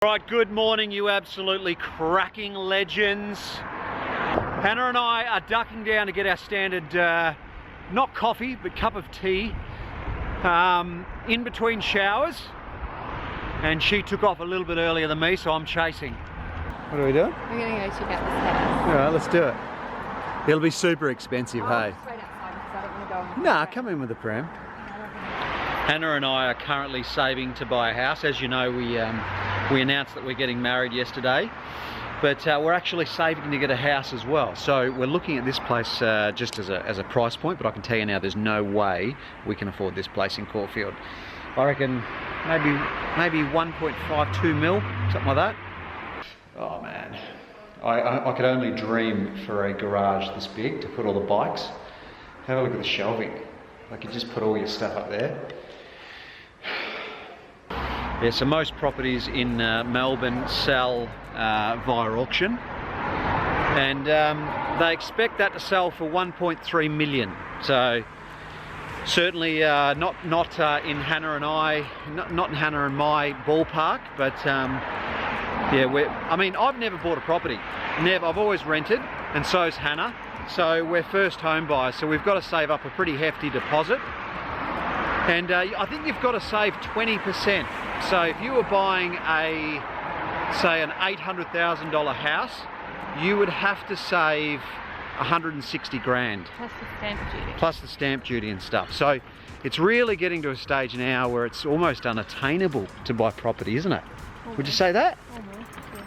Right, good morning, you absolutely cracking legends. Hannah and I are ducking down to get our standard, not coffee, but cup of tea in between showers. And she took off a little bit earlier than me, so I'm chasing. What are we doing? We're going to go check out this house. All right, let's do it. It'll be super expensive, hey? Straight outside because I don't want to go on. Nah, come in with the pram. Hannah and I are currently saving to buy a house. As you know, we announced that we're getting married yesterday, but we're actually saving to get a house as well. So we're looking at this place just as a price point, but I can tell you now there's no way we can afford this place in Caulfield. I reckon maybe 1.52 mil, something like that. Oh man, I could only dream for a garage this big to put all the bikes. Have a look at the shelving. Like, you just put all your stuff up there. Yeah, so most properties in Melbourne sell via auction, and they expect that to sell for 1.3 million. So certainly not in Hannah and not in Hannah and my ballpark, but yeah, I mean, I've never bought a property. Never. I've always rented, and so's Hannah. So we're first home buyers, so we've got to save up a pretty hefty deposit. And I think you've got to save 20%. So if you were buying say an $800,000 house, you would have to save 160 grand. Plus the stamp duty. Plus the stamp duty and stuff. So it's really getting to a stage now where it's almost unattainable to buy property, isn't it? Almost. Would you say that? Almost, yeah.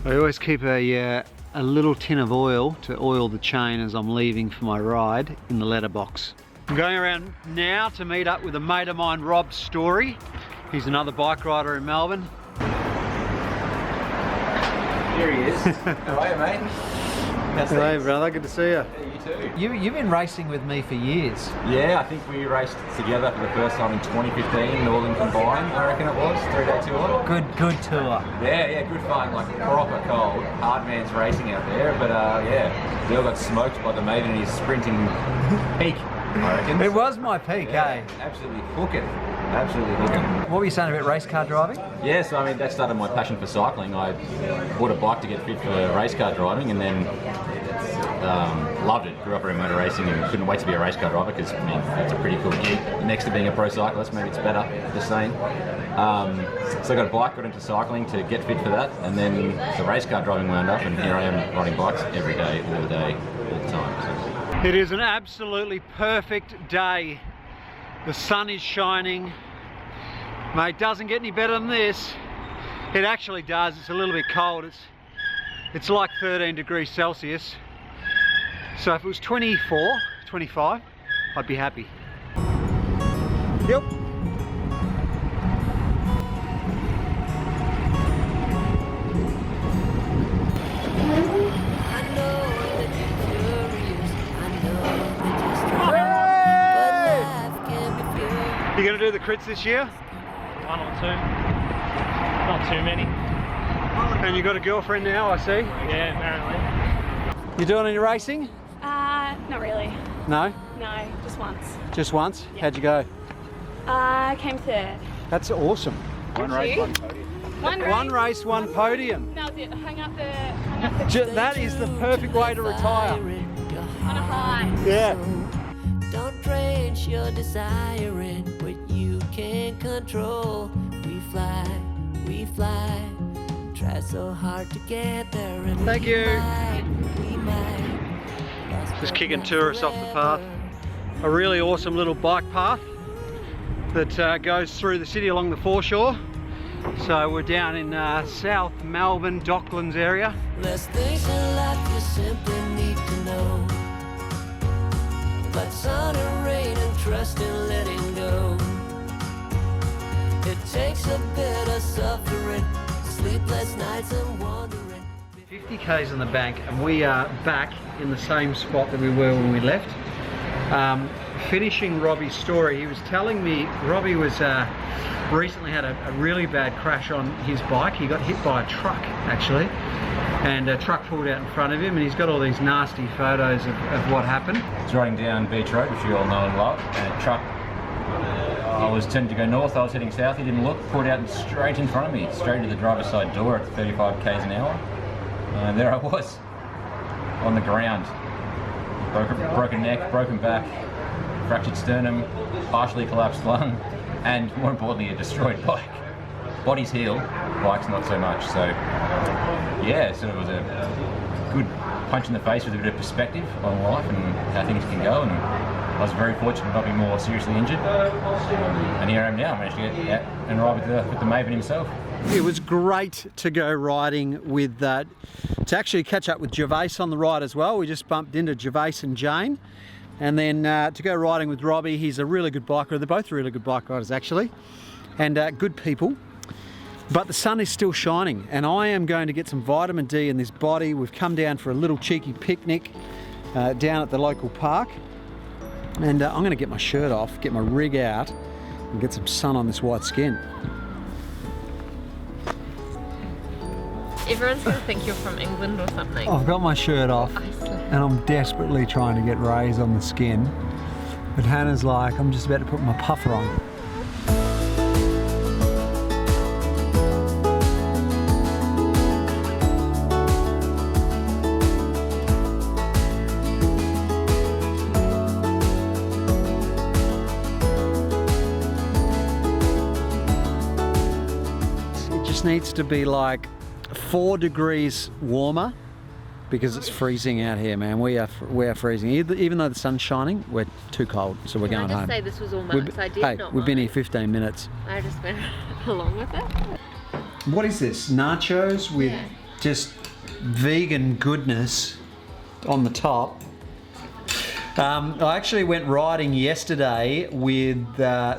I always keep a little tin of oil to oil the chain as I'm leaving for my ride in the letterbox. I'm going around now to meet up with a mate of mine, Rob Story. He's another bike rider in Melbourne. Here he is. How are you, mate? Hey brother, good to see you. Yeah, you too. You've been racing with me for years. Yeah, I think we raced together for the first time in 2015, Northern Combined, I reckon it was, 3-day tour. Good tour. Yeah, good fun, like proper cold, hard man's racing out there, but yeah, Bill got smoked by the mate in his sprinting peak, I reckon. It was my peak, yeah, eh? Absolutely hooking. Absolutely hooking. What were you saying about race car driving? Yeah, so I mean, that started my passion for cycling. I bought a bike to get fit for race car driving, and then loved it. Grew up around motor racing and couldn't wait to be a race car driver because, I mean, that's a pretty cool gig. Next to being a pro cyclist, maybe it's better, just saying. So I got a bike, got into cycling to get fit for that, and then the race car driving wound up, and here I am riding bikes every day, all the time. So. It is an absolutely perfect day. The sun is shining. Mate, doesn't get any better than this. It actually does. It's a little bit cold. It's like 13 degrees Celsius. So if it was 24, 25, I'd be happy. Yep. You gonna do the crits this year? One or two. Not too many. And you got a girlfriend now, I see? Yeah, apparently. You doing any racing? Not really. No? No, just once. Just once? Yeah. How'd you go? Came third. That's awesome. One race, one podium. One race, one podium. That was it. Hung up the That is the perfect way to retire. on a high. Yeah. Don't drench your desire in what you can't control. We fly, try so hard to get there. And Thank you. we might Just kicking tourists off the path. A really awesome little bike path that goes through the city along the foreshore. So we're down in South Melbourne, Docklands area. There's things in life you simply need to know. But sun and rain and trust in letting go. It takes a bit of suffering, sleepless nights and wandering. 50 k's in the bank, and we are back in the same spot that we were when we left. Finishing Robbie's story, he was telling me Robbie was recently had a really bad crash on his bike. He got hit by a truck actually, and a truck pulled out in front of him, and he's got all these nasty photos of what happened. I was riding down Beach Road, which you all know and love, and a truck, I was tending to go north, I was heading south, he didn't look, pulled out straight in front of me, straight to the driver's side door at 35 k's an hour. And there I was, on the ground. Broken neck, broken back, fractured sternum, partially collapsed lung, and more importantly, a destroyed bike. Body's healed, bike's not so much. So yeah, so it was a good punch in the face with a bit of perspective on life and how things can go. And I was very fortunate not to be more seriously injured. And here I am now, managed to get out and ride with the Maven himself. It was great to go riding with, to actually catch up with Gervais on the ride as well. We just bumped into Gervais and Jane. And then to go riding with Robbie, he's a really good biker. They're both really good bike riders actually, and good people. But the sun is still shining, and I am going to get some vitamin D in this body. We've come down for a little cheeky picnic down at the local park. And I'm going to get my shirt off, get my rig out, and get some sun on this white skin. Everyone's going to think you're from England or something. I've got my shirt off, and I'm desperately trying to get rays on the skin. But Hannah's like, I'm just about to put my puffer on. It just needs to be like 4 degrees warmer, because it's freezing out here, man. We are freezing. Even though the sun's shining, we're too cold, so we're going home. Can I just say this was all Mark's idea, not we've been mine. here 15 minutes. I just went along with it. What is this? Nachos with just vegan goodness on the top. I actually went riding yesterday with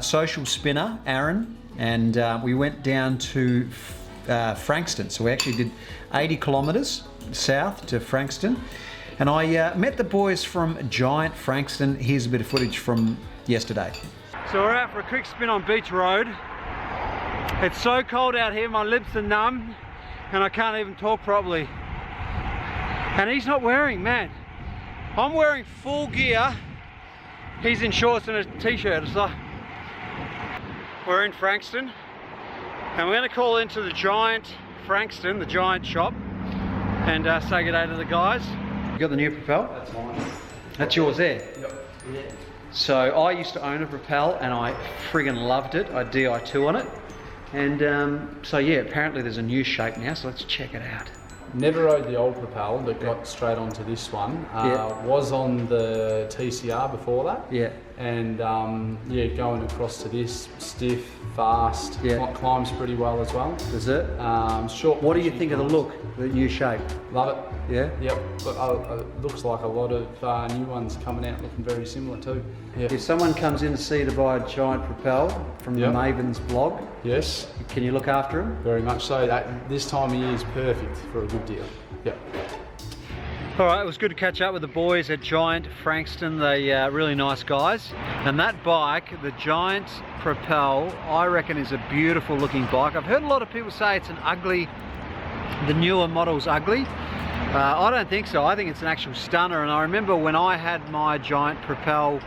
social spinner Aaron, and we went down to Frankston. So we actually did 80 kilometres south to Frankston, and I met the boys from Giant Frankston. Here's a bit of footage from yesterday. So we're out for a quick spin on Beach Road. It's so cold out here, my lips are numb and I can't even talk properly. And he's not wearing, man. I'm wearing full gear. He's in shorts and a t-shirt. It's like, we're in Frankston, and we're going to call into the Giant Frankston, the Giant shop, and say good day to the guys. You got the new Propel? That's mine. That's yours there? Yep. Yeah. So I used to own a Propel and I friggin' loved it. I Di2 on it. And so yeah, apparently there's a new shape now, so let's check it out. Never rode the old Propel, but got straight onto this one. Was on the TCR before that. Yeah. And yeah, going across to this, stiff, fast, climbs pretty well as well. Does it? Short. What do you think of the look, the new shape? Love it. Yeah? Yep. But looks like a lot of new ones coming out looking very similar too. Yeah. If someone comes in to see to buy a Giant Propel from the Maven's blog, yes, can you look after him? Very much so. This time of year is perfect for a good deal. Yep. Alright, it was good to catch up with the boys at Giant Frankston. They really nice guys. And that bike, the Giant Propel, I reckon is a beautiful looking bike. I've heard a lot of people say it's an ugly, the newer model's ugly. I don't think so. I think it's an actual stunner. And I remember when I had my Giant Propel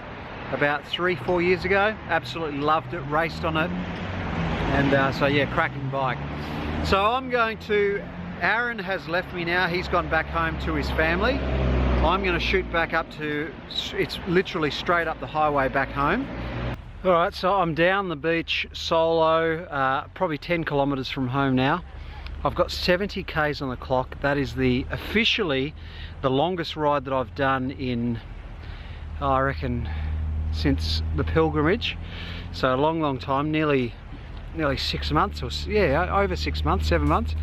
about 3-4 years ago, absolutely loved it, raced on it. And so yeah, cracking bike. So I'm going to, Aaron has left me now. He's gone back home to his family. I'm going to shoot back up to, it's literally straight up the highway back home. All right, so I'm down the beach solo, probably 10 kilometers from home now. I've got 70 Ks on the clock. That is officially the longest ride that I've done in, I reckon, since the pilgrimage. So a long time, nearly 6 months, or yeah, over 6 months, 7 months.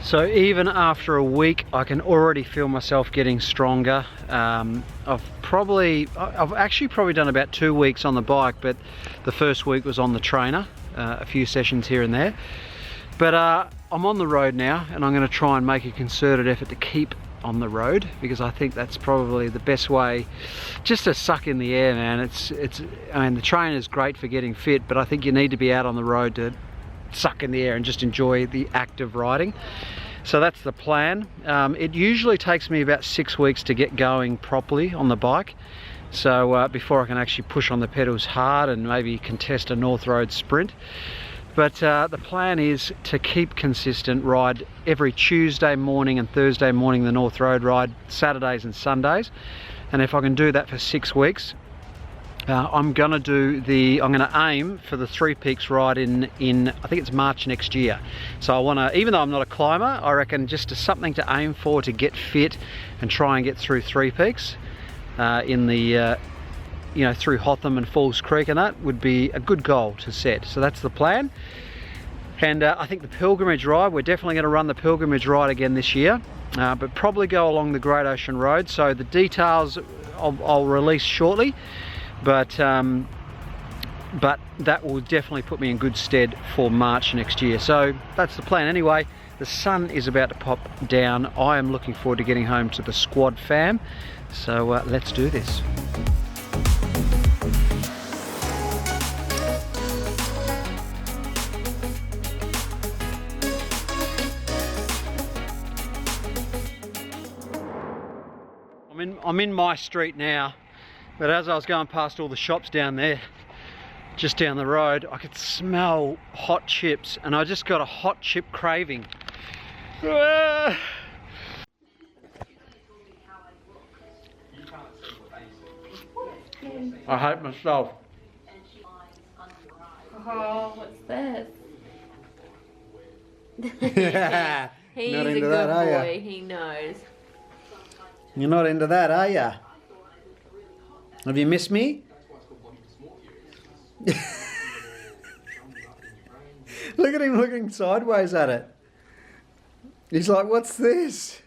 So even after a week, I can already feel myself getting stronger. I've actually probably done about 2 weeks on the bike, but the first week was on the trainer, a few sessions here and there. But I'm on the road now, and I'm going to try and make a concerted effort to keep on the road, because I think that's probably the best way just to suck in the air, man. I mean, the train is great for getting fit, but I think you need to be out on the road to suck in the air and just enjoy the act of riding. So that's the plan. It usually takes me about 6 weeks to get going properly on the bike. So before I can actually push on the pedals hard and maybe contest a North Road sprint. But the plan is to keep consistent, ride every Tuesday morning and Thursday morning the North Road ride, Saturdays and Sundays. And if I can do that for 6 weeks, I'm going to aim for the Three Peaks ride in I think it's March next year. So I want to, even though I'm not a climber, I reckon just something to aim for to get fit and try and get through Three Peaks in the you know, through Hotham and Falls Creek, and that would be a good goal to set. So that's the plan. And I think the pilgrimage ride, we're definitely going to run the pilgrimage ride again this year, but probably go along the Great Ocean Road. So the details I'll release shortly, but that will definitely put me in good stead for March next year. So that's the plan. Anyway, the sun is about to pop down. I am looking forward to getting home to the squad fam. So let's do this. I'm in my street now, but as I was going past all the shops down there, just down the road, I could smell hot chips, and I just got a hot chip craving. I hate myself. Oh, what's this? He's Not a into good that, are ya? boy, he knows. You're not into that, are ya? Have you missed me? Look at him looking sideways at it. He's like, what's this?